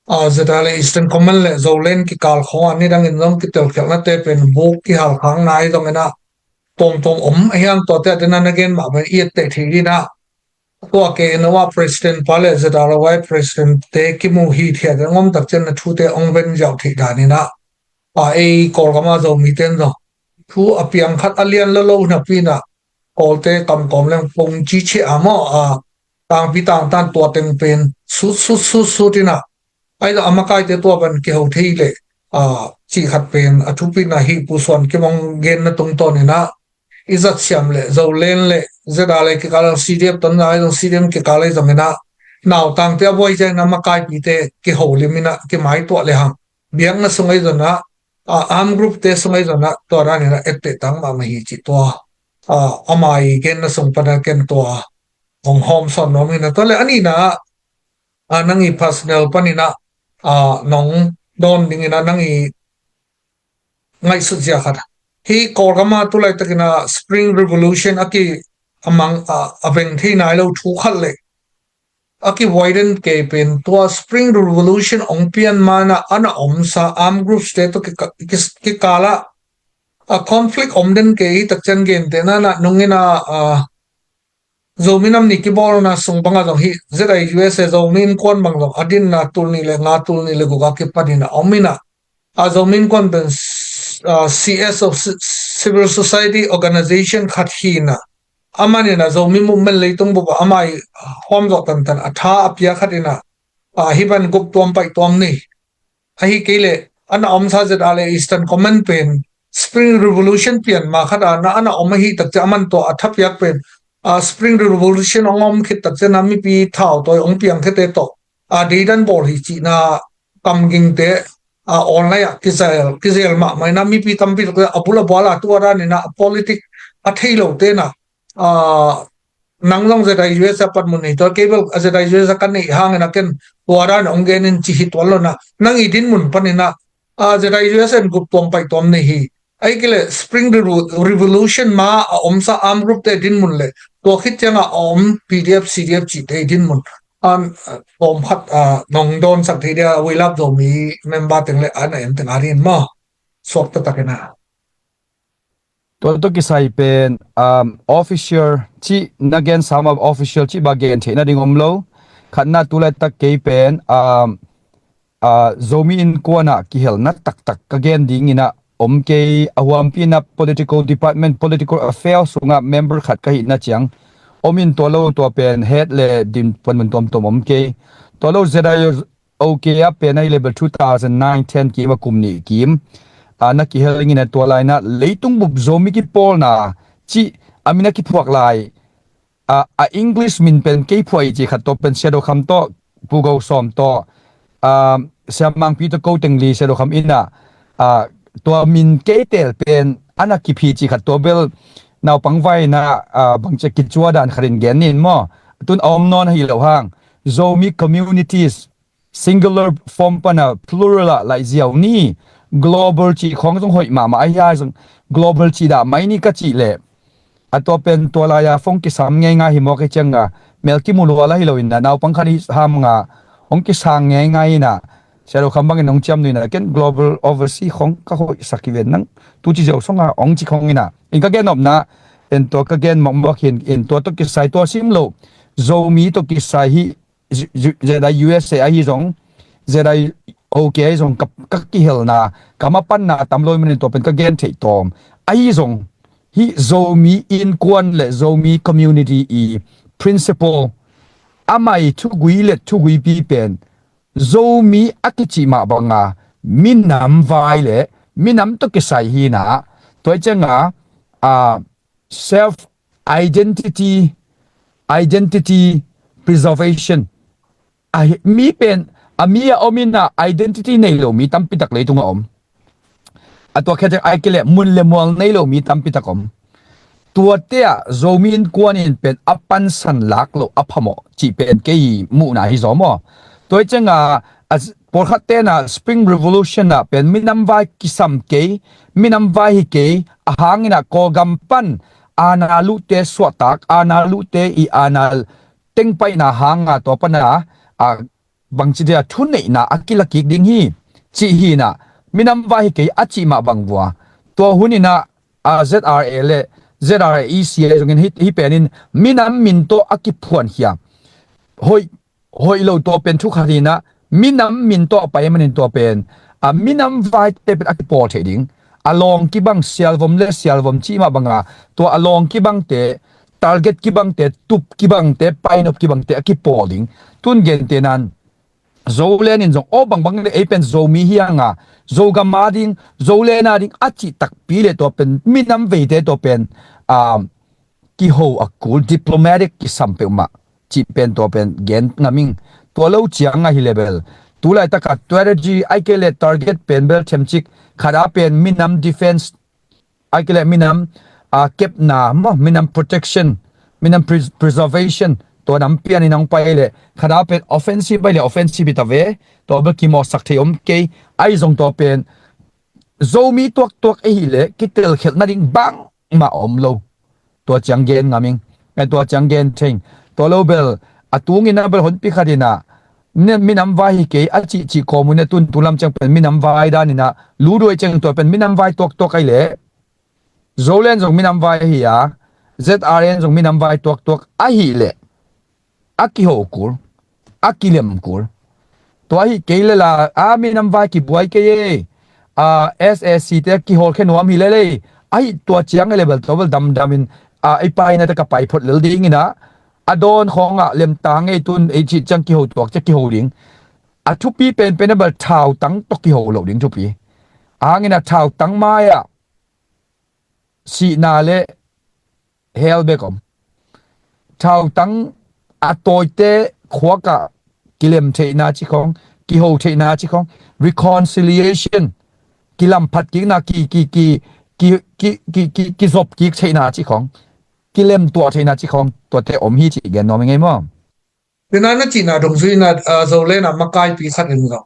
zedale Eastern Common le zolen ki kal khaw ni dang in long ki tel khel na te pen buk ki hal khang nai dong ena tom hian to te denan again ma ba iet te thiri na to ke nowa president pale zedale wai president te ki mu hi thia ngom tak chen na thu te ong ven jaw thi da ni na ei kol kama zo mi ten zo thu apiang khat alian lo na pi na kol te kam kom leng pong chi che amo tang pi tang tan to teng pen su tina ai da amakai te to ban ke ho thei le chi khat pen athu pi na hi pu son ke mong gen na tung to ni na izat siam le zo len le zeda le ke kala cdf ton na ai cdm ke kala zamena naw tang te boy je na makai pi te ke ho limina ke mai to le ham biang na sungai zona am group te sungai zona to ra ni na ette tang ma hi chi to amai gen na sung pada ken to ong hom son no mi na to le ani na nangi personal panina nong don dingina nangi ngai su ja khat hi korgama tulai takina spring revolution aki amang aveng thi nai lo thu khal le aki widen ke pen to spring revolution ong pian mana ana omsa arm group state to ki kala a conflict omden ke tak chen gen te na nungina zominam ni ki bol na sung banga dong hi zera USA zomin kon bang dong adin na tulni le nga tulni le guga ke padina omina zomin kon ben CS of civil society organization khathina amani na zomi movement leitung bu amai hom zo tan atha apia khatina hiban gup tom pai tom ni ahi kele ana omsa zedale Eastern Common pen spring revolution pian ma khada na ana omahi tak chaman to athap yak pen spring revolution ongom khit tak chena mi pi thau toy ong piang khete to deidan bol hi chi na kamging te online kizel ma mai na mi pi tampi abula bala tu ara ni na politic athailo te na nanglong zeta US pat mun ni to cable zeta US kan ni hang na ken wara ong genin chi hit walo na nang idin mun panina zeta US en gup tom pai tom ni hi ai kele spring revolution ma omsa arm group te din mun le to khit changa om PDF CDF chi te din mun om phat nong don sak the dia we love do mi member teng le an en teng arin ma sok ta takena to ki sai pen official chi nagen some of official chi bagen the na dingom lo khanna tula tak ke pen zomi in kona ki hel na tak again ding ina omke awam pina political department political affairs sunga member khat ka hi na chiang omin tolo to pen head le din pon tom omke tolo zeda okay a pen ai level 2009-10 ki ma kumni kim ana ki heling ina to laina leitung bub zomi ki pol na chi amina ki phuak lai English min pen ke phoi chi khat to pen shadow kham to pugo som to samang pi to ko tengli shadow kham inaตัวมินเกเตลเป็นอันกิพีจิขัดตัวเบลนาวปังไว้นะบางจะกิจวัตรขรินเกนินมั่วตุนอมนอนให้เหล่าห้าง zomi communities singular form ปนะ plural หลายเจียวนี่ global จีของต้องหอยมาไอ้ยาซึ่ง global จีด่าไม่นี่ก็จีเล่ตัวเป็นตัวลายฟงกิสามง่ายๆหิมอกให้เจงเมลกิมูลวาละให้เราอินนะนาวปังคันห้ามงาองกิสางง่ายๆนะเชื่อคำบางอย่างน้องจำนี่นะเก็น global overseas ของก็เขาสักกี่เวนนั่งตัวจีเจ้าส่งองจีของนี่นะอินก็เก็นอบนะอินตัวก็เก็นมองบอกเห็นอินตัวกิสายตัวซิมโลโซมีตัวกิสายฮีเจได้ USA ไอ้ส่งเจได้โอเคไอ้ส่งกับกักกี่เฮลนะกับมาปั้นนะตำรวจมันตัวเป็นก็เก็นเทตอมไอ้ส่งฮีโซมีอินควนและโซมี community principle อาไม่ทุกวีเล็ทุกวีปีเป็นzomi akichi ma banga minam vai le minam to ke sai hi na toy chenga self identity preservation mi pen amia omina identity nei lo mi tampi tak le tunga om atwa khe ai kele mun le mol nei lo mi tampi takom tua tia zomin kwanin pen apan san lak lo aphamo chi pen ke mu na hi zomo toy chenga por khatte na spring revolution na pen minam vai kisam ke minam vai hi ke ahangina ko gampan ana lu te swatak ana lu te I ana tengpai na hanga to pana bang chi dia thun nei na akilaki ding hi chi hi na minam vai ke achi ma bangwa to hunina ZRA le ZREC jongin hi penin minam min to akiphuan hiam hoi lo to pen thu kharina minam min to pai manin to pen minam vai te pen akipo theding along ki bang sialvom le sialvom chi ma banga to along ki bang te target ki bang te tup ki bang te painop ki bang te akipo ding tun gen te nan zolen in zong obang bang le pen zo mi hianga zo ga mading zolena ding achi tak pi le to pen minam ve te to pen ki ho akul diplomatic ki sampe ma chi pen to pen gen ngaming to lo chianga hi level tu lai ta ka strategy ai ke le target pen bel chemchik khara pen minam defense ai ke le minam kep na mo minam protection minam preservation to nam pian ni nang pai le khara pen offensive bai le offensive ta ve to ba ki mo sak theom ke ai zong to pen zomi tok e hi le ki tel khel na ding bang ma om lo to chang gen ngaming to chang gen thing to lo bel atung ina bel hon pi khadina minam vai ke achi chi komune tun tulam chang pen minam vai da ni na lu roi chang to pen minam vai tok ai le zolen jong minam vai hi ya ZRN jong minam vai tok a hi le aki ho kur akilem kur to hi ke le la minam vai ki buai ke ye SSC te ki hol khe nuam hi le ai to chiang level to bel dam in ai pai na ta ka pai phot lel ding ina adon khonga lem tang ei tun ei chi chang ki ho tok cha ki ho ding a thu pi pen bal thau tang tok ki ho lo ding thu pi angina thau tang ma ya si na le hel bekom thau tang a toite khwaka kilem theina chi khong ki ho theina chi khong reconciliation kilam phat ki na ki zop ki theina chi khong kilem to theina chi khong to te om hi chi gen no ngai mo pinana china dong zuina zolena makai pi khatin ga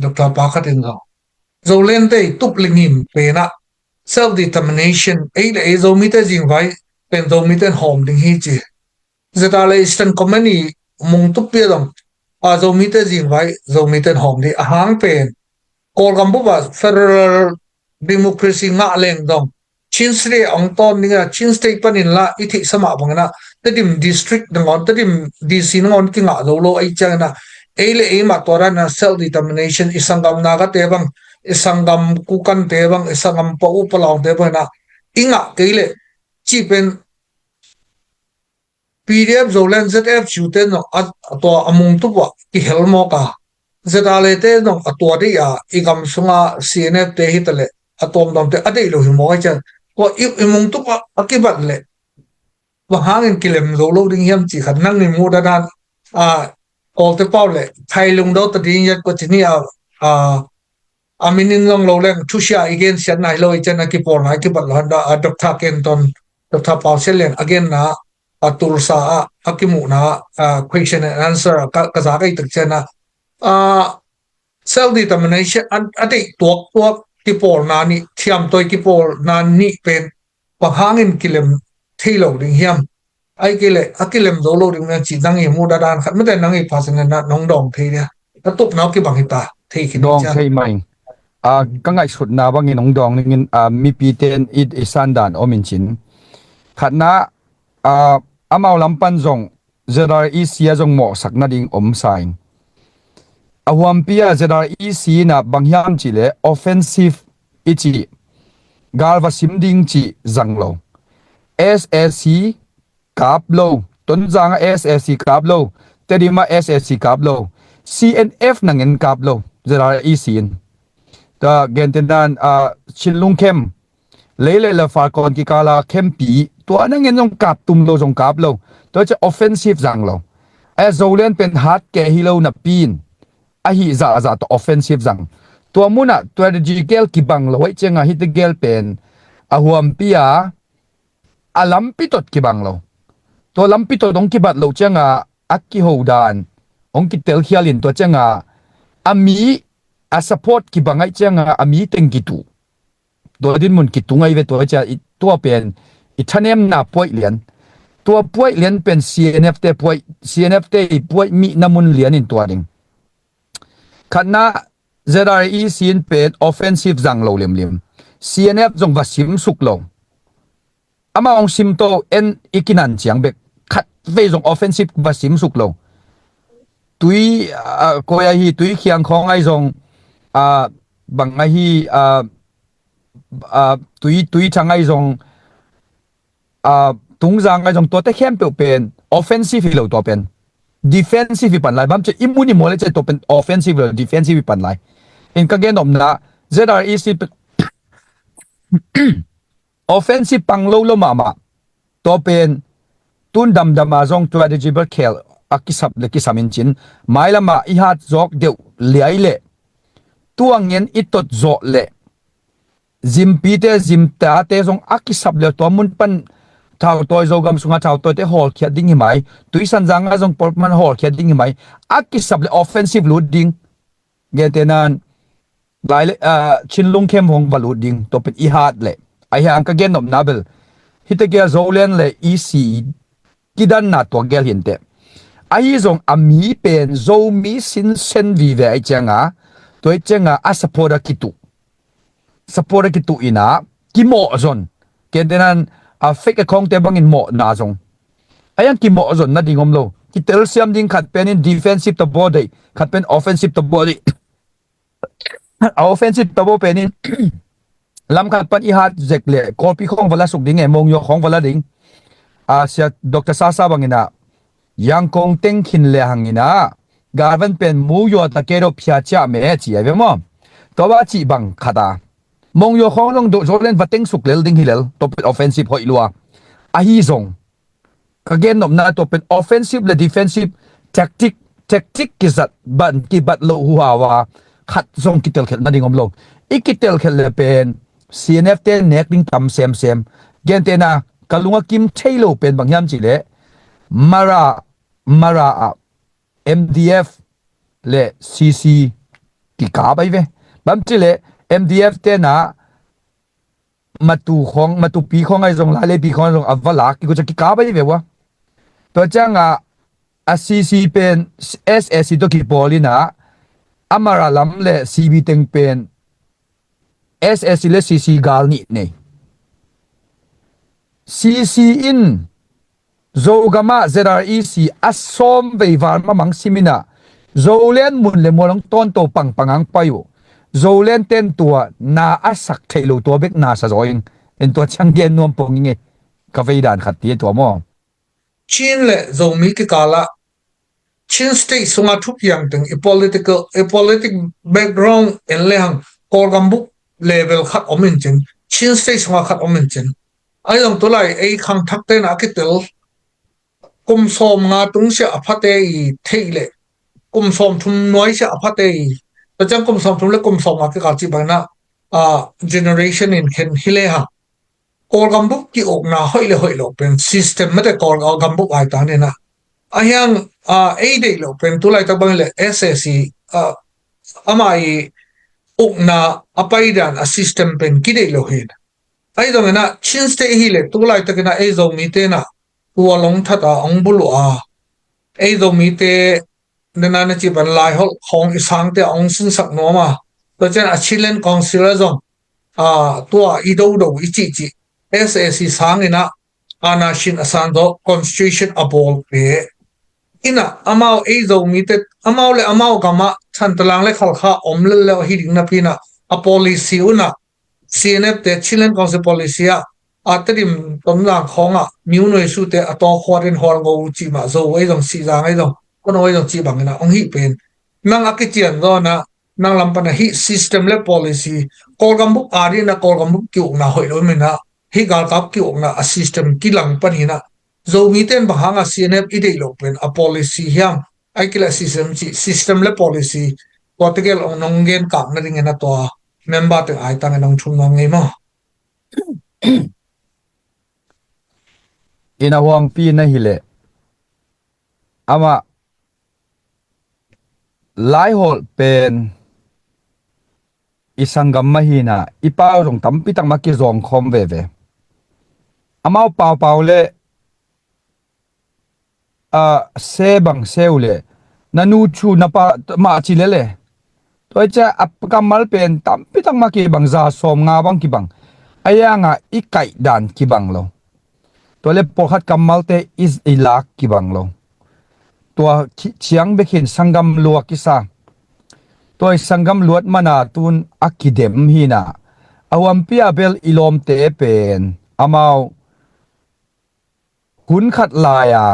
dr pa khatin ga zolen te tup lingim pe na self determination ei zomite jing vai pen zomite hom ding hi chi zetale eastern community mung tup pe dong zomite jing vai zomite hom di ahang pen kol gambu ba federal democracy nga leng dong chin sri ong ton ninga chin state panin la ithi sama bangna tadim district ngon tadim dc ngon ki nga lo ai changna eile e ma tora na self determination isangam naga tebang isangam kukan tebang isangam pau palang tebana inga keile chi pen pdf zolen zf chuten no to amung tu wa ki helmo ka zetale te no atwa de ya igam sunga cnf te hitale atom dom te ade lo hi mo cha ko imung tu pa akibat le wa hangin kilem lo ding yam chi khan nang ni mu da dan kol te paule thailung do ta ding yat ko chini aminin long lo leng thusha again sian nai lo ichana ki por na ki bat landa dr kenton dr pauselen again na atursa akimu na question and answer ka za kai tak chana self determination ate tok ki por na ni thiam toy ki por na ni pen pahangin kilem thilo ding hiam ai kile akilem do lo ding na chi dang e mu da dan khat mate nang e phasen na nong dong the ya ta tup na ki bang hita thei ki dong thei mai ka ngai sut na bang in nong dong ning mi pi ten isan dan omin chin khatna amau lampan zong ZREC zong mo sakna ding om sain awam-pia ZREC na banghyam chi le offensive ichi galwa simding chi zanglo SSC kaplo tonjanga SSC kaplo tedima SSC kaplo CNF nangen kaplo ZREC ta gentenan chinlung kem leile la falcon ki kala kempi to anangen jong kap tum lo jong kaplo to cha offensive zanglo as zolen pen hat ke hilo na pin ahi za to offensive zang to muna strategical ki bang lo wai chenga hit gel pen ahuam pia alampitot ki bang lo to lampitot dong ki bat lo chenga akki hodan ong ki tel khialin to chenga ami a support ki bangai chenga ami tengitu do din mun ki tungai ve to cha to pen ithanem na poi lian to poi lian pen CNF te poi mi namun lian in to ding ขันนะ ZRE ซีนเป็น offensive จังโลเลียม CNF จงว่าซิมสุกโลอามาองซิมโตเอ็นอีกินันเจียงเบกขัดเวจง offensive ว่าซิมสุกโลตุยก็ยาฮีตุยเคียงของไอจงบางไอฮีตุยช่างไอจงตุงจางไอจงตัวเตะเข้มเป็น offensive โลตัวเป็น defensive ปันไลบัมจะอิมุนิโมเลจะตัวเป็น offensive หรือ defensive ปันไลเองก็เกณฑ์อมนะ ZRE สิเป็น offensive ปังโลมาตัวเป็นตุนดำมาจง strategy เบอร์เคลอากิสับเลกิสามินจินไม่ละมาอีฮัดจอกเดียวเลี้ยเล่ตัวเงินอิตดจอกเล่จิมปีเตจิมตาเตจงอากิสับเล่ตัวมุนปันชาวตัวโจกำสุงชาวตัวเตหอลเขียดดิ้งหิมายตุยสันจังจงปอร์มันหอลเขียดดิ้งหิมายอากิสับเล่ offensive ลูดดิ้งเกตนันหลายชินลุงเข้มหงบลูดดิ้งตัวเป็นอีฮัดเล่ไอ้ยังก็เกนอมนาเบลฮิตเกียโจเลนเล่อีซีกิดันนาตัวเกลเห็นเตไอ้จงอามีเป็นโจมีสินเซนวีเวไอ้เจ้าตัวเจ้าอาสปอร์กิตุอินะกิโมอจนเกณฑ์นั้นfake account เตบังอินโมนาจงไอ้ยังกิโมอจนนั่นดิ่งอมโลกิเตลเซียมดิ่งขัดเป็น defensive ตัวบอดี้ขัดเป็น offensive ตัวบอดี้offensive ตัวบอเป็นลำขัดปันอีฮัดเจกเล่กอลปีของวลาสุกดิ่งไงมงโยของวลาดิ่งเสียดร.ซาซาบังอินะยังคงเต็งขินเลหังอินะกาวันเป็นมูโยตะเกโรพิอาชาเมจีเอเวมอตัวว่าจีบังขัดมงโยของลงโจเล่นวัดเต็งสุกเลลดิ่งฮิเลลตัวเป็น offensive หอยลัวอาฮีซงก็เกณฑ์นบนาตัวเป็น offensive และ defensive tactic กิบัดโลหัวว่าขัดซงกิเตลเขลนั่นดิ่งอมลงอีกิเตลเขลเลยเป็น CNF เตนเน็กดิ่งทำเซมเกณฑ์เตนะกะลุงกิมเทโลเป็นบางยามจีเลมารา MDF และ CC กิกาไปเวบางจีเล MDF เตนะมาตูปีของไอ้จงลาเลปีของไอ้จงอวลากิกูจะกิกาไปเววะตัวจังCC เป็น SSC ตัวกิบอลินะอามาราลัมเล CB เต็งเป็น SSC และ CC กาลนี่เนี่ย CC in โจกามา ZREC อัสซอมเววานมามังซิมินะโจเลนมุนเลมวลงต้นโตปังไปอยู่โจเลนเต้นตัวนาอัสักเทโลตัวเบกนาสะจอยเอ็นตัวช่างเย็นนวมปงยังไงกาเฟดานขัดตีตัวมอชินและโจมีกิกาละชินสเตทสมาทุกอย่างถึงpolitical background เอ็นเลหังกอลกัมบุกเลเวลขัดอมินจินชินสเตทสมาขัดอมินจินไอ้ตรงตัวไรไอ้ขังทักเตนอากิเตลกุมสอมงาตุงเสียอภัตเตยเทเลกุมสอมทุนน้อยเสียอภัตเตยแต่จังกุมสอมทุนและกุมสอมมากิกาจิบังนะgeneration in เข็นฮิเลหะกอลกัมบุกที่ออกนาห้อยเลยเป็น system ไม่ได้กอลกัมบุกไอ้ตาเนี่ยนะไอ้ยังไอ้เด็กเราเป็นตัวไรตะบังเลย SSC อามาออกนาอภัยดัน system เป็นกี่เด็กเราเห็นไอ้ตรงนั้นชินสเตฮิเลตัวไรตะกันไอ้โจมีเตนะตัวลงทัดองบุลัวไอ้โจมีเตนั่นนั่นจีบันไลฮอลของอิสังเตองสินสักนัวมาตัวเจนอาชิเลนกองซิลจงตัวอีดูอีจี SSC สังนะอาณาชินอสันโด constitution อบอลเปอินะอามาไอ้โจมีเตอามาเลยอามาก็มาฉันตลังเลยขลข้าอมเลวฮิดิงนะพี่นะอ policy อุนะ CNF เตชิเลนกองซิ policy อาตริมตำนานของมิวหน่วยสุดเตอตัวควารินฮอลงูจีมาโจไอ้ตรงสีจางไอ้ตรงคนไอ้ตรงจีบังนะองฮิเป็นนั่งอักเจียนก็นะนั่งลำปันฮิ system และ policy กอลกัมบุกอารีนะกอลกัมบุกกิ่วนะหอยล้มนะฮิกาลกับกิ่วนะ system กี่หลังปันหินะโจมีเต้นบางCNF อีเดียลเป็น policy ยังไอ้กิเลส system และ policy ก็ตะเกียงนงเงินกับนั่นเองนะตัว member ถึงไอ้ตั้งนงชุมนงไงมั้งอินาวังปีนะฮิเลอามาไลฮอลเป็นอิสังกัมมาฮีนะอีป้าจงตั้มปิตังมากิจงคอมเวเวอามาเป่าเลเซบังเซลเลนันูชูนับมาจิเล ตัวจะอัปกรรมเป็นตั้มพิตั้งมากี่บังซาสมงาบังกี่บังไอ้ยังอ่ะอีกไก่ดันกี่บังเราตัวเล็บปอดกำมัลเตอิสอิลักกี่บังเราตัวเชียงเบกินสังกัมลวกิสาตัวสังกัมลวดมานาตุนอักกิเดมฮีนาอวัมพิอาเบลอิลอมเตเป็นอามาวหุนขัดลายา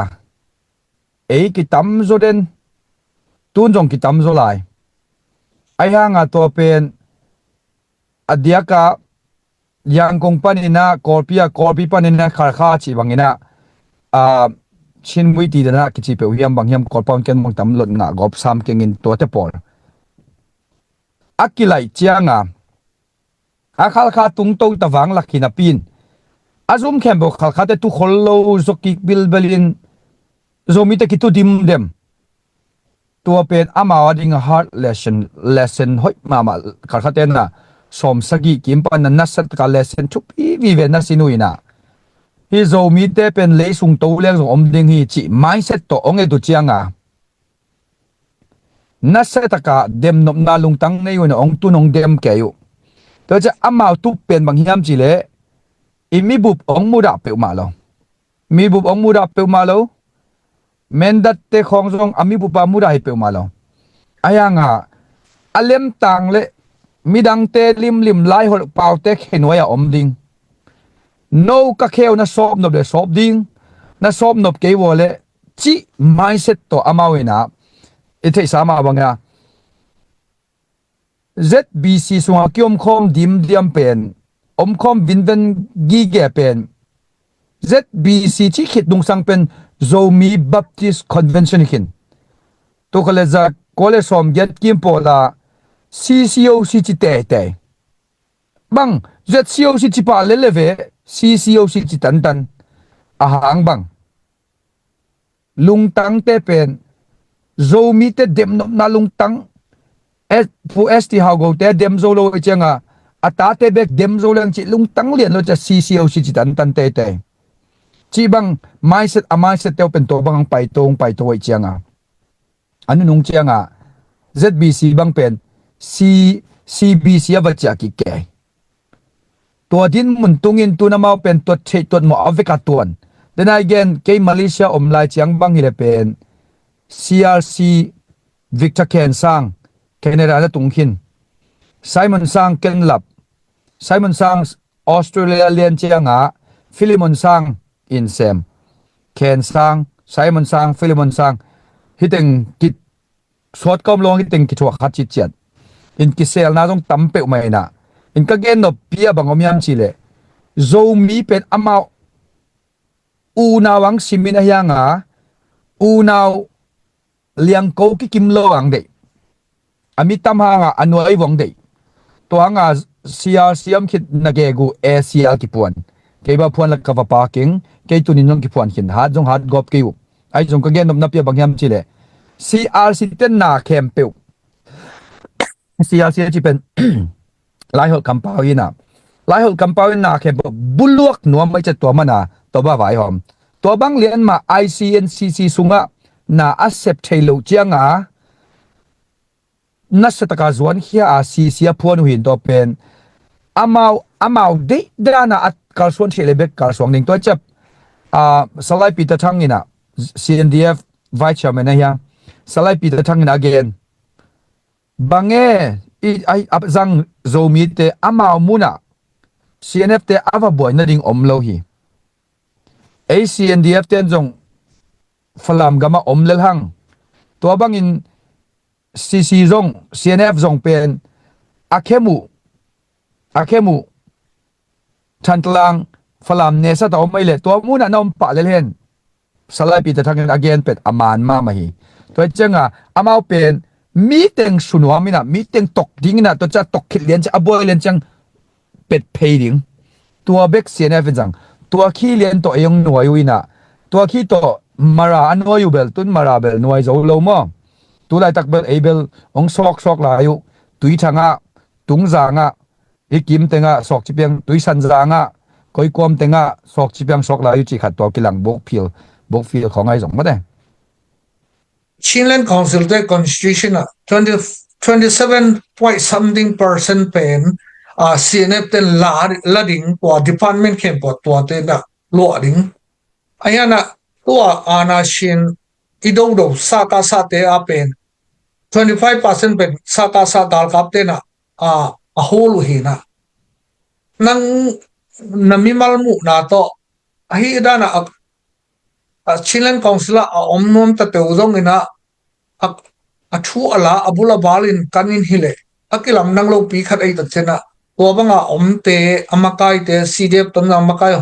กิตัมโซเดนตุนจงกิตัมโซลายไอ้ห่างตัวเป็นอดียกะยังคงปนินะกอลปีปนินะขาขาชีบังเงินะชินวิตีนะกิจิเปวิยมบางยามกอลปอนเกนมองตำหลดงะกอบซ้ำเกงินตัวเตปอลอักกิไลเจียงอาขัลขาตุงโตตะวังลักขินาปินอาซุมแคมบอกขัลขาเตตุขโลสกิกบิลเบลินโซมิเตกิตุดิมเดมตัวเป็นอามาวดิงฮาร์ดเลสเซนหอยมาขัลขาเตนะสมสกิกิมปันนัสตกาเลสเซนชุปีวิเวนัสินุยนะฮิโซมิเตเป็นเลสุงโตเลี้ยงสมดิงฮิจิไม่เสตโตองเอตุเจียงนัสตกาเดมนบนาลุงตังในวันองตุนองเดมแกอยู่ตัวจะอามาวตุเป็นบางยามจิเลอิมีบุบองมูดาเปิวมาแล้วมีบุบองมูดาเปิวมาแล้วเมนดัตเตของซองอามีบุปามูดาเปิวมาแล้วอายังอเลมตังเลมีดังเตลิมไล่หดเป่าเตเห็นไว้อมดิงโนกะเขียวน่ะสอบนบเดสอบดิงน่ะสอบนบเกยวเลจิไม่เสร็จตัวอามาวนะอิเทสามาบังยา ZBC สวงกิอมคอมดิมเป็นอมคอมวินเวนกีเกเป็น ZBC ที่คิดดุงสังเป็น Zomi Baptist Convention ขินตัวก็เลยจะก็เลยสมเย็ดกิมโปลา CCOC จิเตะบัง ZCOC จิปาเลเว CCOC จิตันอาหางบังลุงตังเตเป็น Zomi เตเดมนบนาลุงตังผู้ST ฮาวโกเตเดมโซโลเจียงอาตาเตเบกเดมโซเลงจิลุงตังเลียนเราจะ CCOC จิตันเตจีบังไม่เสร็จไม่เสร็จเตียวเป็นตัวบังไปตรงไปตัวเจียงอันนู้นเจียงZBC บังเป็น CBC วัจกิเกตัวดินมุนตุงินตัวน้ำมาเป็นตัวเชตัวหมออเวกาตัวนแต่นายเกนเกย์มาเลเซียอมลายเจียงบังฮิเลเป็น CRC วิกตอร์เคนซังแคนาดาและตุงขินไซมอนซังเกนลับไซมอนซังออสเตรเลียเลียนเจียงฟิลิมอนซังอินเซมเคนซังไซมอนซังฟิลิมอนซังฮิตเองกิดสวดก้มลงฮิตเองกิจวัตรขัดจิตเจียนอินกิเซลน่าต้องตั้มเปอไม่นะอินก็เกนนบเปียบังอมยามชิเลโซมีเป็นอามาอูนาวังซิมินะยังอูนาวเลียงโกกิกิมโลอังเดอามิตามหางอันวัยวังเดตัวหางCRC amคิดนักเกกูACLกิปวนเกบาพวนลักกะวาปาร์กิ้งเกตุนินงกิปวนขินฮัดจงฮัดกอบกิวไอจงก็เกนนบนับเปียบังยามชิเลCRC เต้นนาเข้มเปียว CRC ที่เป็นไลฟ์คัมพาวน์นะไลฟ์คัมพาวน์นาเข้มบุลวกนัวไม่จะตัวมันตัวบ้าไว้หอมตัวบังเลียนมา ICNCC สุงะนาอัสเซปเทโลเจียงนัสตกาจวนเฮียCC พวนหินตัวเป็นอามาวเดานาอัดการส่วนเชลเบกการส่วนหนึ่งตัวจับสไลปีตะทั้งนี่นะ CNDF Vice Chairman นะฮะสไลปีตะทั้งนี่นะ again บังเอไออับจังโซมีเตอามาวมุนะ CNF เตอาวบ่อยนั่นดิ่งอมโลหีCNDF เตนจงฝรั่งกำมาอมเลหังตัวบังอิน CC จง CNF จงเป็นอาเคมูทันตลังฝรั่งเนสต์อมไม่เลยตัวมุนะน้องปะเลเห็นสไลปีแต่ทางนั้น again เป็นอามานมามาฮีตัวเจ้าอามาวเป็นมีเต็งสุนวามินะมีเต็งตกดิ้งนะตัวจะตกขิดเลียนจะอบวยเลียนจังเป็ดเพยดิ้งตัวเบกเสียนเอฟจังตัวขี้เลียนตัวเองหน่วยวินะตัวขี้ตัวมาราอันหน่วยอยู่เบลตุนมาราเบลหน่วยจะโลมอตัวไรตักเบลเอเบลองซอกลาอยู่ตุยช่างตุงจางอีกิมเต็งซอกจิเปียงตุยสันจางก้อยความเต็งซอกจิเปียงซอกลาอยู่จิขัดตัวกิลังบกฟิลของไอ้สองมาได้Chinland Council the Constitution 27 point something percent เป็น CNF เต็นละดิ่งตัว department เข้มปวดตัวเต็นน่ะลัวดิ่งไอ้นั่นน่ะตัวอาณาชินอีดูสากาซาเตอาเป็น 25% เป็นสากาซาดาลกับเต็นน่ะa whole hina nang namimal mu na to hi dana chilen council a omnom ta teuzong ina a thu ala abula balin kanin hile akilam nang lo pi khat ai ta chena to banga omte amakai te cdf ton amakai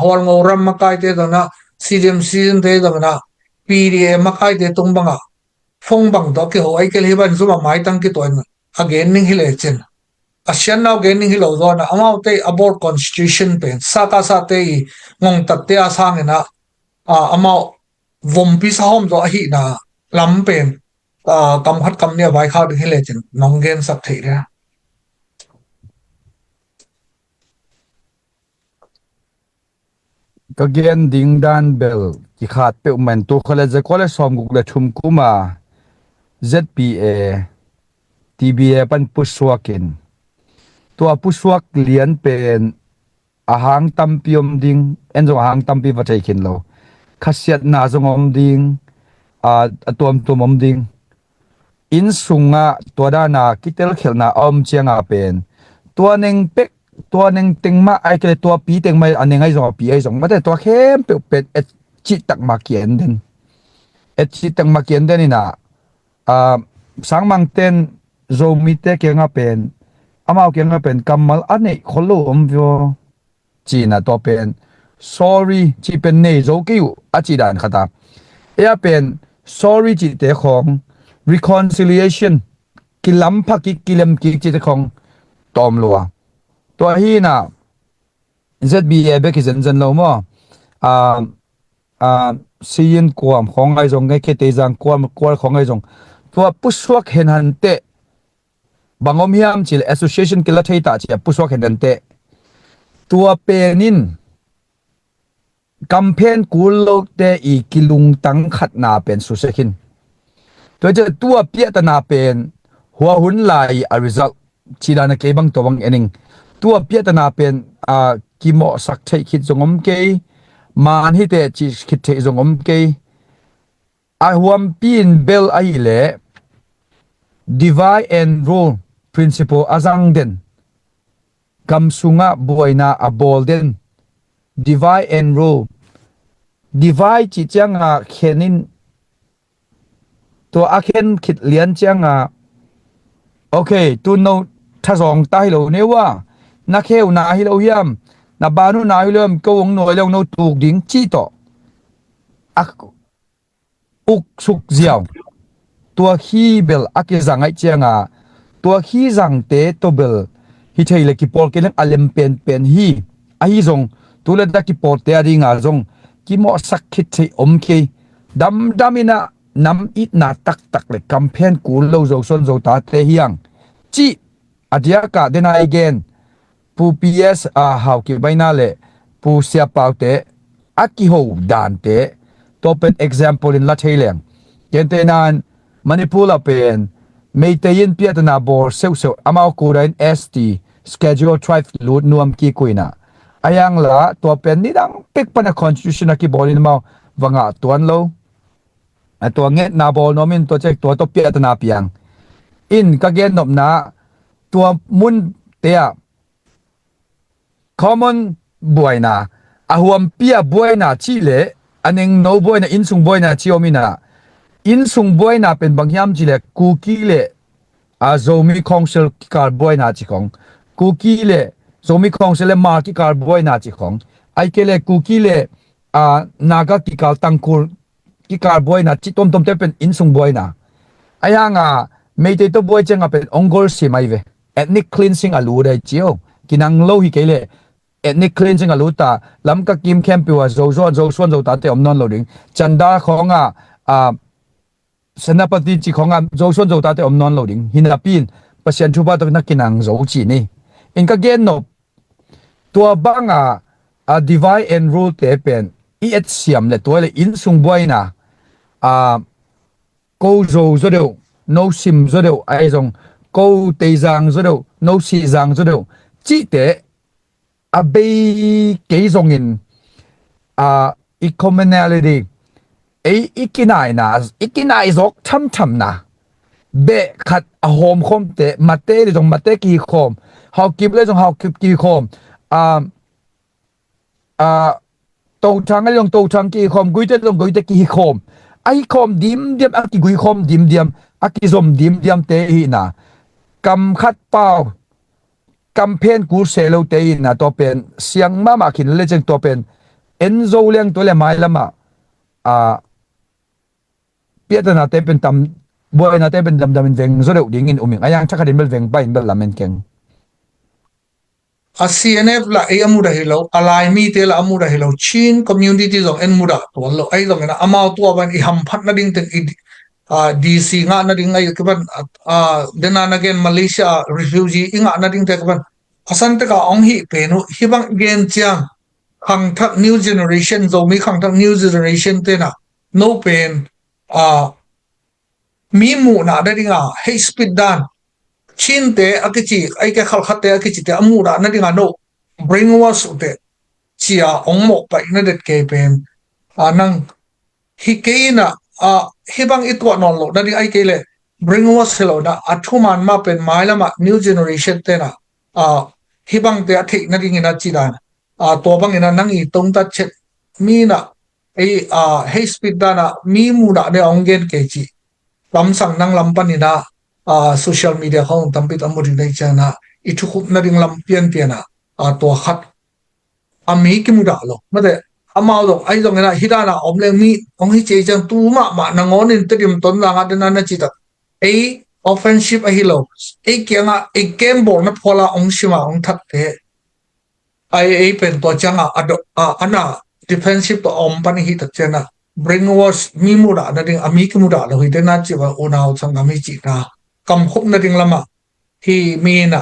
hol ngo ram makai te dona cdm season te dona pda makai te tung banga phong bang do ke ho ai ke leban zuma mai tang ki toin again ning hile chen asian now gaining hilo zona amau te abort constitution pen saka sa te ngong tatte asang ina amau vompi sa hom do hi na lam pen kam hat kam ne vai kha de hele chen nong gen sak thei ra ka gen ding dan bel ki khat pe man to khale je kole som guk le thum kuma ZPA TBA pan puswakin tua puswak lian pen ahang tampiom ding enjo ahang tampi watai kin lo khasiat na zongom ding atom tumom ding in sunga toda na kitel khelna om chianga pen tua neng pek tua neng tengma ai kele tua pi tengmai anengai zo pi ai zong mate tua khem pe pet et chi tak ma kien den et chi tak ma kien den ina sangmang ten zo mi te ke nga pen amao ke nga pen kamal ane kholo omvyo china to pen sorry chi pen nei zo kiu achi dan khata ya pen sorry chi te khong reconciliation kilam phaki kilam ki chi te khong tom lua to hi na ZBA be ki zen lo mo sin kwam khong ai zong ngai ke te jang kwam kwal khong ai zong to puswak hen han te bangom hiam chil association kila thei ta chi puswak hen te tua penin campaign kulok te I kilung tang khat na pen su sekin to je tua pia ta na pen huwa hun lai a result chidana ke bang to bang ening tua pia ta na pen kimo sak thei khit zongom ke man hi te chi khit thei zongom ke a huam pin bel ai le divide and rule principle azang den kamsunga buaina abolden divide and rule divide chi changa khenin to akhen khit lian changa okay tu no thazong tai lo newa na kheu na hi lo hiam na banu na hi lom ko ong noi lo no tuk ding chi to ak uk suk ziaw tua hi bel akizangai changa tua hi jang te to bel hi theile ki pol ke lang alem pen hi a hi zong tula da ki pol te ari nga zong ki mo sakhit thei om ke damina nam it na tak le campaign kul lo zo son zo ta te hiang chi adia ka dena again pu PS how ki baina le pu sia pau te aki ho dan te to pen example in la thaileng kente nan manipula pen meitein piatana bor seu amau kurain ST schedule tribe lut nuam ki kuina ayang la to pen ni dang pek pana constitution ki bolin mau wanga tuan lo ato nget na bol nomin to check to piatana piang in ka gen nop na to mun tea common buaina ahuam pia buaina chile aneng no buaina insung buaina chiomina insung buaina pen bangyam chile kuki le zomi council kar buaina chikong kuki le zomi council le marki kar buaina chikong ai kele kuki le naga ki kal tangkul ki kar buaina chi tom te pen insung buaina ayanga meite to boi chenga pen ongol simai ve ethnic cleansing alu dai chio kinang lo hi kele ethnic cleansing alu ta lam ka kim camp wa zo ta te omnon loading chanda khonga senapati chi khonga zo ta te omnon loading hinapin pasien thuba to na kinang zo chi ni in ka gen no tua banga divide and rule te pen siam le toile in sung boina ko zo do no sim zo deu ai jong ko te jang zo deu no si jang zo deu chi te a be ke jong in a commonality ei ikinai zok tham na be khat a hom khom te mate le jong mate ki khom how kip le jong how kip ki khom to thang le jong to thang ki khom gui te jong gui te ki khom ai khom dim aki gui khom dim aki zom dim te hi na kam khat pau campaign ku selo te na to pen siang ma khin le jeng to pen enzo leng to le mai lama piata na te pen tam boy na te pen dam veng zo deu ding in uming ayang chakadin bel veng ba in bel lamen keng a CNF la ai amuda hilo alai mi te la amuda hilo chin community zong en muda to lo ai zong na amau to ban I ham phat na ding ten DC nga na ding ai kaban denan again Malaysia refugee inga na ding te kaban asan te ka ong hi pe no hibang gen chiang khang thak new generation zo mi khang thak new generation te na no pen mi mu na da dinga hey speed dan chin te akichi ai ke khal khat te akichi te amura na dinga no brainwash te chia ongmok pa ina det ke pen anang hikeina hibang itwa non lo dani ai ke le brainwash hello na athuman ma pen mailama new generation te na hibang te athi na ding ina chi dan to bang ina nang I tong ta chet mi na ai hey speed dana mi mu na de ongen ke chi lam sang nang lam panina social media khong tampit amuri dai chana ithu khup na ding lam pian na to khat ami ki muda lo mate amao lo ai jong na hidana omle mi ong hi che chang tu ma na ngon in tedim ton la ga na chi ta ei offensive a hilo ei kyanga e game ball na phola ong shima ong thak te ai pen to changa ana defensive to om pan hi ta chena brainwash mi muda na ding ami ki muda lo hi te na chi wa onaw chang ami chi na kam khop na ding lama hi mi na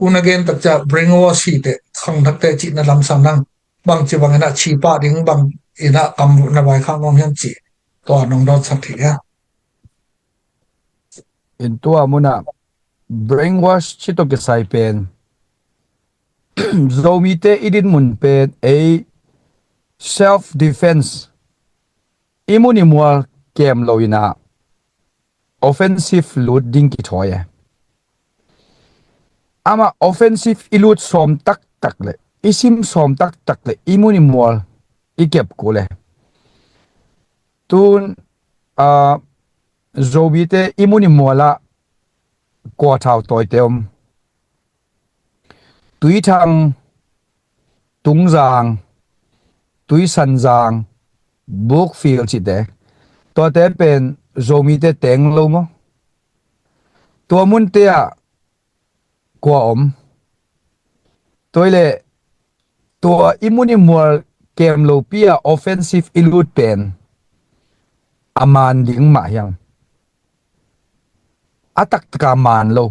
unagen tak cha brainwash hi te khang thak te chi na lam sang nang bang chi bang na chi pa ding bang ina kam na bai khang ngom hyam chi to nong dot sak thi ya in to amuna brainwash chi to ke sai pen zomi te idin mun pen a self defense imuni mual kem loina offensive loot ding ki thoye ama offensive ilut som tak le isim som tak le imuni mual ikep kule tun zobite imuni muala kwa thau toy teom tui thang tung jang tui san jang book field chi de to te pen zomite teng lo mo to mun te kwa toile to imuni mual kem lo pia offensive ilut pen aman ding ma yang atak ka man lo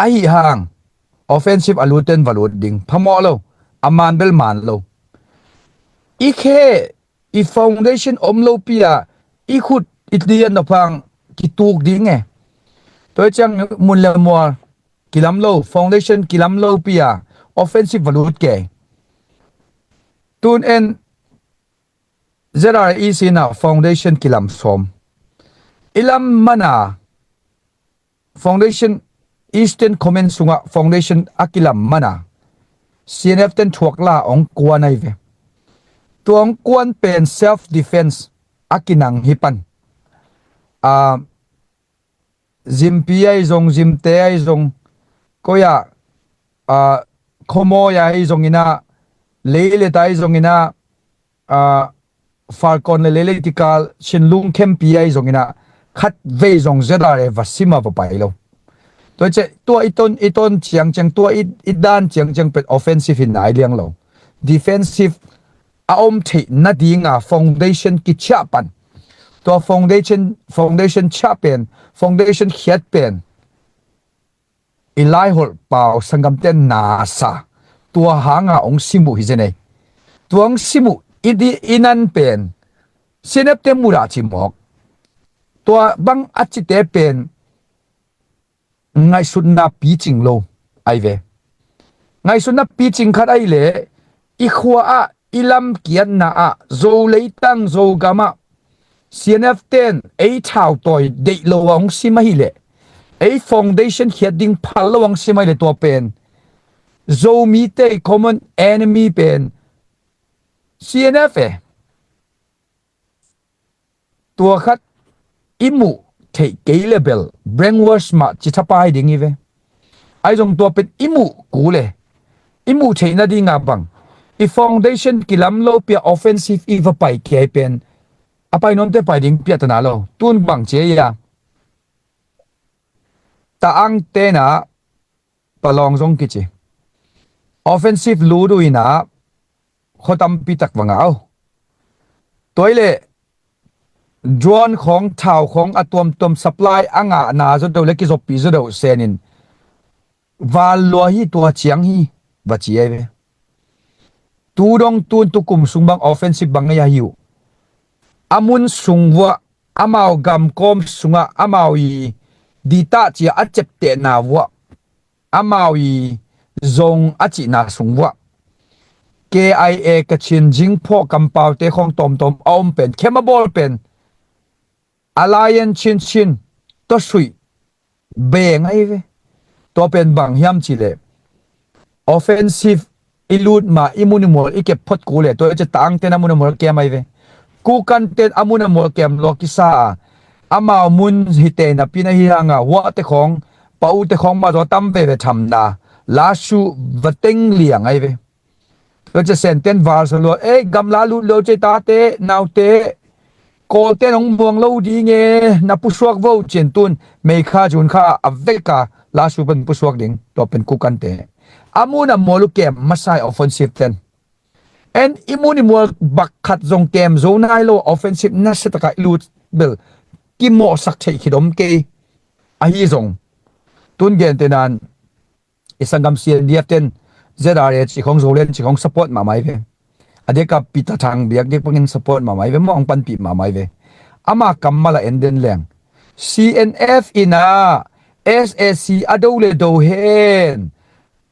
ai hang offensive aluten valut ding phamo lo aman bel man lo ikhe I foundation omlo pia ikhut itlian na phang kituk ding toy chang mun le mo kilam lo foundation kilam lo pia offensive valut ke tun en ZRE sina foundation kilam som ilam mana foundation Eastern Comment sunga foundation akilam mana CNF ten thuakla ong kwa nai ve tuang kwan pen self defense akinang hipan zimpi zong zimte zong koya khomo ya zong ina leile tai zong ina falcon lele tikal shinlung kempi zong ina khat ve zong zedare vasima va pailo to che to iton chiang chang to idan chiang pet offensive in ai liang lo defensive aom the na dinga foundation ki chapan to foundation chapen foundation khiat pen ilai hol pau sangam ten na sa tua hanga ong simu hijene tuang simu idi inan pen sinep te mura chimok ตัวบังอัจจิเตเป็นไงสุดนับปีจริงโลไอเวไงสุดนับปีจริงขัดไอเล่อีขวาอีลำเกียนนาโจเลยตั้งโจกามาCNF 10 8ชาวตัวเด็กลวงสิมาฮิเลฟาวเดชั่นเขียดดิ้งพัลลวงสิมาฮิเลตัวเป็นโจมีเต common enemy เป็น CNF ตัวขัดอิมูเทเกเลเบล brainwash มาจิตปายดิ้งอีเวไอจงตัวเป็นอิมูกูเลยอิมูเทน่าดีงาบังอีฟาวเดชั่นกิลัมโลเปีย offensive อีวไปเกยเป็นapa non te pai ding pia ta na lo tun bang che ya ta ang te na palong jong ki chi offensive lu du ina khotam pi tak wanga au toile drone khong thau khong atom tom supply anga na zo do le ki zo pi zo do senin wal lo hi to chiang hi ba chi ai ve tu dong tun tu kum sung bang offensive bang ya hiu amun sungwa amau gam kom sunga amawi dita chia achep te na wa amawi zong achi na sungwa KIA ka chin jing pho kampau te khong tom tom om pen chemabol pen alliance chin to sui be ngai ve to pen bang hiam chi le offensive ilud ma imunimol ikep phot ku le to che tang te na munimol ke mai ve ku kan ten amuna mol kem lokisa ama mun hite na pinahihanga wa te khong pau te khong ma do tam ve ve thamna la shu vateng liang ai ve lo che senten var so lo gamla lu lo che ta te naw te ko te nong buang lo di nge na pusuak vo chen tun me kha jun kha aveka la shu ban pusuak ding to pen ku kan te amuna mol kem masai offensive ten and imuni mo bakhat zong kem zone ai lo offensive na setaka lut bel ki mo sak thei khidom ke a hi zong tun gen tenan isangam sian diaten zra chi khong zolen chi khong support ma mai ve adeka pita thang biak dek pangin support ma mai ve mong pan pi ma mai ve ama kammala enden leng CNF ina SSC adole do hen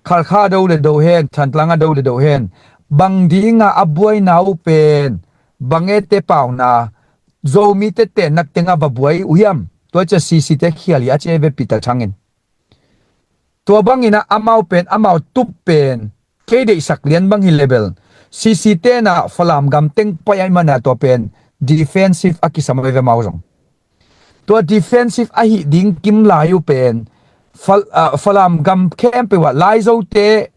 khalkha dole do hen thantlanga dole do hen bang dinga abuai nau pen bangete pauna zomi te te nak tenga babuai uyam to cha cc te khiali ache ve pita thangin to bangina amau pen amau tup pen ke de saklian bang hi level cc te na falam gam teng payai mana to pen defensive akisama ve mauzong to defensive ahi ding kim layu pen falam gam kem pe wa lai zo te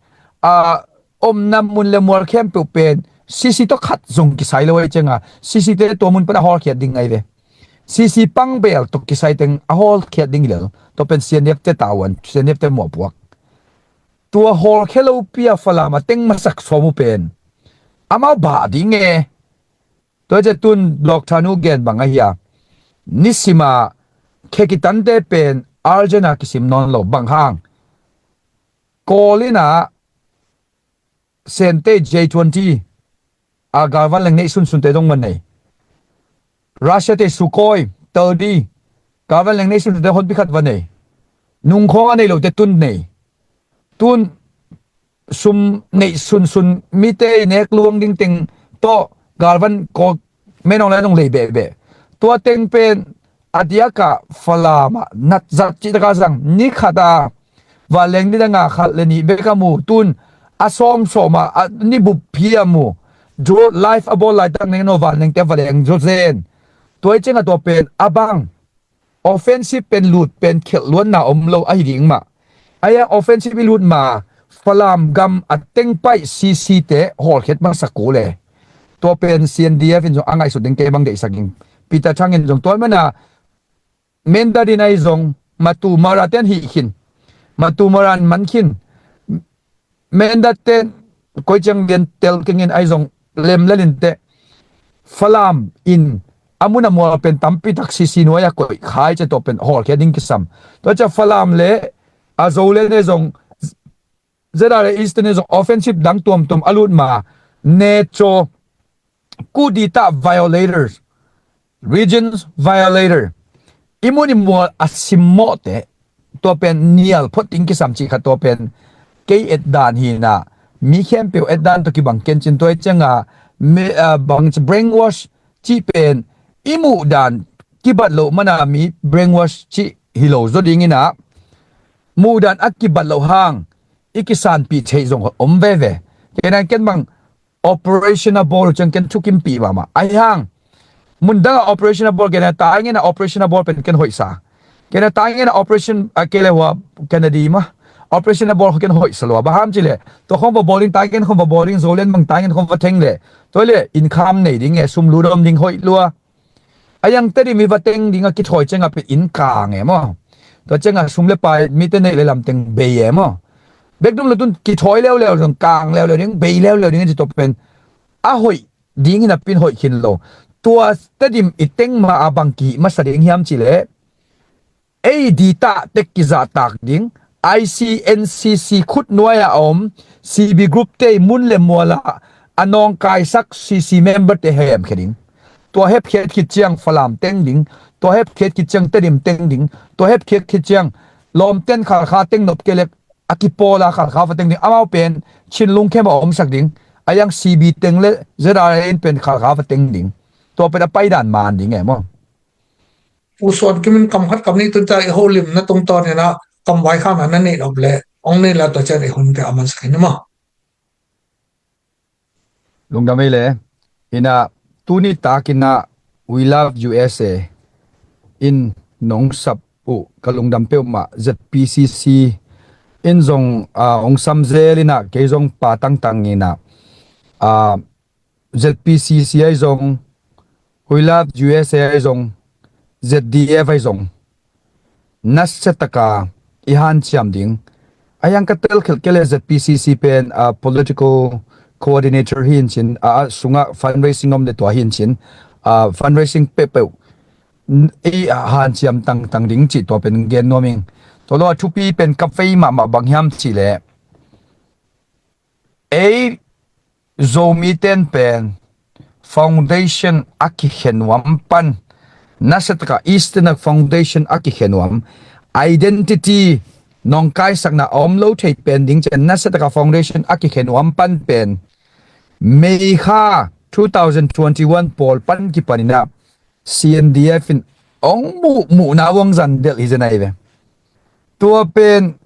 nam mun le mor khem pe pen cc to khat zong ki sai loi chenga cc te to mun pa hol khiat ding ai ve cc pang bel to ki sai teng a hol khiat ding le to pen CNF te tawan CNF te mo puak to hol khelo pia fala ma teng masak somu pen ama ba ding e to je tun block thanu gen banga hiya nisima khekitan te pen arjana kisim non lo bang hang kolina sente J20 agarwan lang nei sun te dong man nei Russia te Sukhoi 30 garwan lang nei sun te hon bikhat van nei nung khong anei lo te tun nei tun sum nei sun mi te nek luang ding teng to garwan ko menong la dong lei be to teng pen adiaka falama nat zat chi ta sang ni khada wa leng ni da nga khat le ni be ka mu tun asom soma ni bu piamu do life about like tang no van ning te valeng jo zen toy chenga to pen abang offensive pen lut pen khel luan na omlo a hing ma aya offensive lut ma falam gam ateng pai cc te hol khet ma sakule to pen CNDF in jo angai su ding ke bang de saking pita changin jong toy mana menda dinai jong matu maraten hi khin matu maran man khin menda ten koi chang den tel kingin ai jong lem lalin te falam in amuna mo pen tampi taksi sinuaya koi khai che to pen hol ke ding kisam to cha falam le azole ne jong zera eastern ne jong offensive dang tom alut ma necho kudita violators regions violator imu ni mo asimote to pen nial photing ki samchi kha to pen ke eddan hi na mi khem pe eddan to ki bang ken chin toy changa me bang brainwash chi pen imu dan ki bat lo mana mi brainwash chi hilo zo ding ina mu dan akki bat lo hang ikisan pi chei zong om ve ve kenan ken bang operational ball chang ken thukim pi ma ai hang munda operational ball kena ta ngena operational ball pen ken hoisa kena ta ngena operation akele wa kanadi ma operational ball ken hoisa lo ba ham chile to khom ba bowling ta ken khom ba bowling zolen mang ta ken khom ba theng le to le income nei ding e sum lu dom ding hoi lua ayang tedi mi va teng ding a ki thoi chenga pe in ka nge mo to chenga sum le pa mi te nei le lam teng be ye mo bek dum le tun ki thoi lew lew jong kang lew lew ding be lew lew ding ji to pen a hoi ding ina pin hoi khin loตัวตดิมอิเต็งมาอาบังกีมาแสดงยามจิเลเอดีตาเต็กกิจาตากดิ้ง ICNCC ขุดนวยอม CB Group เตมุนเลมัวละอนองกายสัก CC member เตเฮมแค่ดิ้งตัวเฮบเขตคิดเจียงฝรั่งเต็งดิ้งตัวเฮบเขตคิดเจียงตดิมเต็งดิ้งตัวเฮบเขตคิดเจียงลมเต้นขาขาเต็งนบเกเล็กอากิโปลาขาขาเต็งดิ้งเอามาเป็นชินลุงแค่มาอมสักดิ้งอายัง CB เต็งเลเจดาเอ็นเป็นขาขาเต็งดิ้งตัวเป็นไปด่านมานดิไงมั้งผู้ส่วนที่มันกำคัดกับนี้ตัวใจโฮลิมนะตรงตอนเนี่ยนะกำไว้ข้างนั้นนั่นนี่ออกเลยองนี่แล้วตัวใจไอ้คนแต่เอามันสักนิดมั้งลุงดำไม่เลยอินะตูนี่ตากินะ we love USA in น้องสับอุกับลุงดำเปียวมา ZPCC in จงองซัมเซลินะเกยจงปาตั้งตังนี่นะZPCC ไอจงWe love USA ไอจง ZDF ไอจงนัสเซตกาอีฮันเชียมดิงอายังกระเตลเกล ZPCC เป็น political coordinator หินชินสุงะ fundraising อมเดตัวหินชินfundraising เป๊ะอีฮันเชียมตังดิงจิตตัวเป็นเกนโนมิงตัวละชุปีเป็นกาแฟมาบางยามจิเลโซมีเต็นเป็น Foundation aki khenwam pan nasataka Eastern Foundation aki khenwam identity nong kai sakna omlo thei pen ding chen nasataka Foundation aki khenwam pan pen meikha 2021 pol pan ki panina CNDF in ong mu na wang zan del hizenai ve tua pen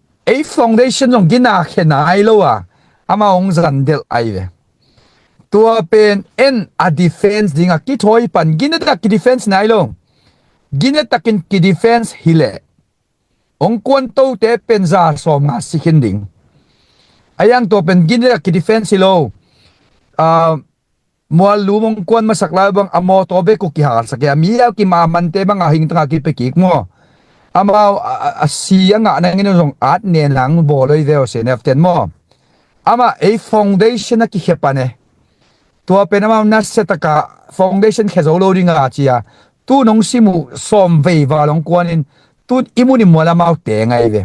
foundation jong gina khenai lo ama ong zan del ai veตัวเป็นa defense ดิงะกิถอยปันกินตักกิ defense ไหนลงกินตักกิ defense ฮิเลองควนโตเตเป็นซาสอมงาสิขินดิงอายังตัวเป็นกินตักกิ defense ฮิโลมัวลูมงควนมาสักลายบังอมอตัวเบกุกิหาสักยามีเอากิมามันเตบังอาหิงตั้งกิไปกิกมัวอามาเสียงะนั่งกินส่งอาดเนียนหลังบอลเลยเดียวเสียนเอฟเทนมัวอามาfoundation นักกิเขปะเนี่ยตัวเป็นว่านัสเซตกะ foundation แค่โซโลดิ้งอาเจียตู้น้องซิมูสอมเววาลงกวนอินตู้อิมุนิมัวละมาเอาแต่ไงเว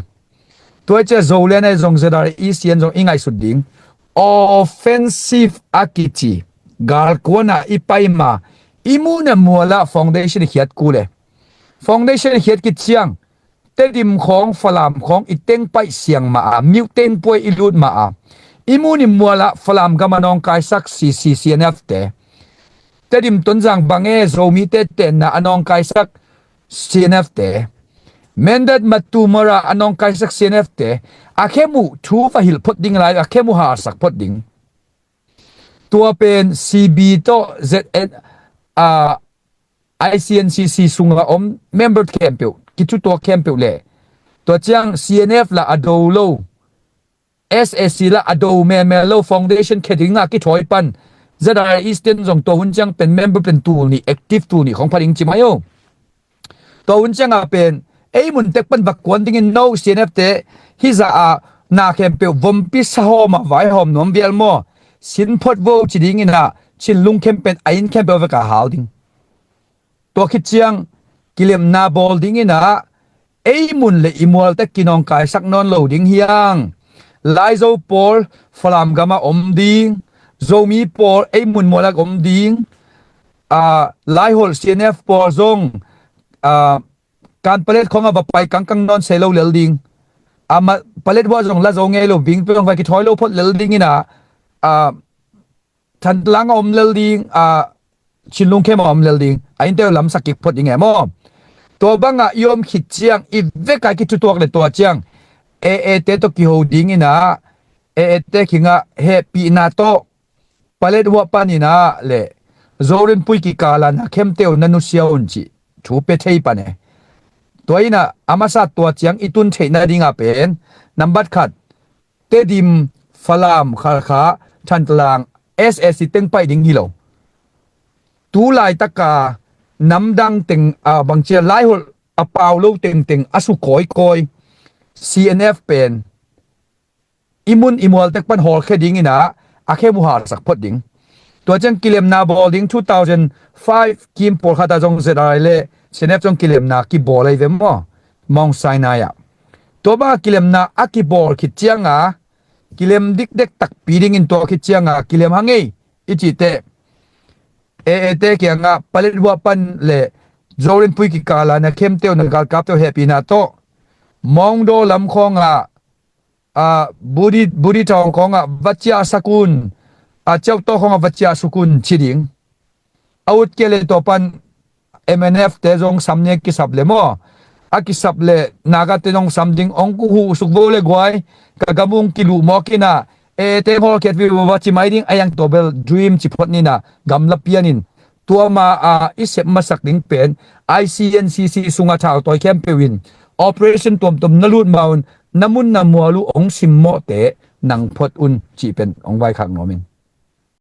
ตัวเจ้าโซเลนไอซงเซดาร์อีเซียนซงอิงไอสุดดิ้ง offensive activity กาลกวนอีไปมาอิมุนมัวละ foundation เขียดกูเลย foundation เขียดกิจเชียงเตดิมของฝรั่งของอีเต็งไปเสียงมามิวเต็งป่วยอิลุดมาอิมูนิมัวละฝรั่งกำมันองกายสักCCNFเตดิมต้นจังบังเอโซมีเตนะอนองกายสัก CNF เตเมนดัดมาตูมระอนองกายสัก CNF เตอาเคมูทูฟะหิลพดดิ้งไรอาเคมูหาสักพดดิ้งตัวเป็น CB โต ZN ICNCC สุงละอม member แคมเปลกิจุตัวแคมเปลเลยตัวจัง CNF ละอโดโลSSC ละอโดเมโล Foundation แค่ถึงกิถอยปันจะได้ Eastern ส่งตัวหุ่นจังเป็น member เป็นตัวนี่ active ตัวนี่ของพลิงจิมาโยตัวหุ่นจังเป็นมุนเต็กปันบักกวนดิ้ง no CNF เตฮิซานาแคมเปลวอมพิสหอมไว้หอมนวมเวลโมสินพดโวจิดิ้งนะชินลุงแคมเป็นไอ้แคมเปลวกับหาวดิ้งตัวคิดเชียงกิเลมนาบอลดิ้งนะมุนเลยอิมัวแต่กินองกายสักนอนโลดิ้งเฮียงไลโซปอลฝรั่งกามาอมดิ้งโซมีปอลมุนมัวละอมดิ้งไลโฮล CNF ปอลซง การผลิตของบไปกังนอนเซโลเลลดิงมาผลิตว่าจงละจงเงโลบิงไปจงไปกิถอยโลพดเลลดิงนะทันลังอมเลลดิงชินลุงเข้มอมเลลดิงไอ้เดียวลำสักกิพดยังไงมั้งตัวบังยอมขิดเจียงอีเวกไอ้กิจุตัวเลยตัวเจียงเอเตตกิโฮดิงนะเอเตคิงะเฮปีนาโตผลิตว่าปานินะเล่โจรินปุยกิกาลานะเข้มเตียวนันุเซียอุนจิชูเปเทยปะเนี่ยตัวนี้นะอามาซาตัวเจียงอีตุนเทนาดิงาเป็นนับบัดขัดเตดิมฟลามขาชันตลาง SSC เต็งไปดิงฮิโลตูไลตะกานำดังเต็งบางเชียไลหลอปาวโลเต็งอสุโกย CNF เป็นอิมุนอิมัวเต็กปันหอลแค่ดิงนะอาแค่บุหารสักพดดิงตัวจังกิเลมนาบอลดิง2005กิมปอลคาตาจงเซดาเลเซเนฟจงกิเลมนากิบอลเลยเวมมองไซนายะตัวบ้ากิเลมนาอากิบอลคิดเจียงกิเลมดิกเด็กตักปีดิงอินตัวคิดเจียงกิเลมฮังเงอิจิเตเอเตเกียงผลิตว่าปันเลโจรินปุยกิกาลานะเข้มเตียวนักการกับเตียวเฮปีนาโตมองโดลำคองบุรีทองของวัชยาสกุลเจ้าโตของวัชยาสกุลชิดิงอาวุธเกลตัวปัน MNF เตจงสำเนียงกิสับเลมออากิสับเลนากาเตจงสำดิงองกูหูสุกโบเลกวยกะกะมุงกิลูมอกินะเอเตฮอลเกตวิววัชิไมดิงอายังตัวเบลดรีมจิพดนี่นะกำลับเปียนินตัวมาอิเสมาสักดิงเป็น ICNCC สุงาชาวตัวเข้มเปวิน Operation ตัวนลุดมาอุนน้ำมุนน้ำมัวลูองซิมโมเตนังพดอุนจีเป็นองไว้ขังโนมิน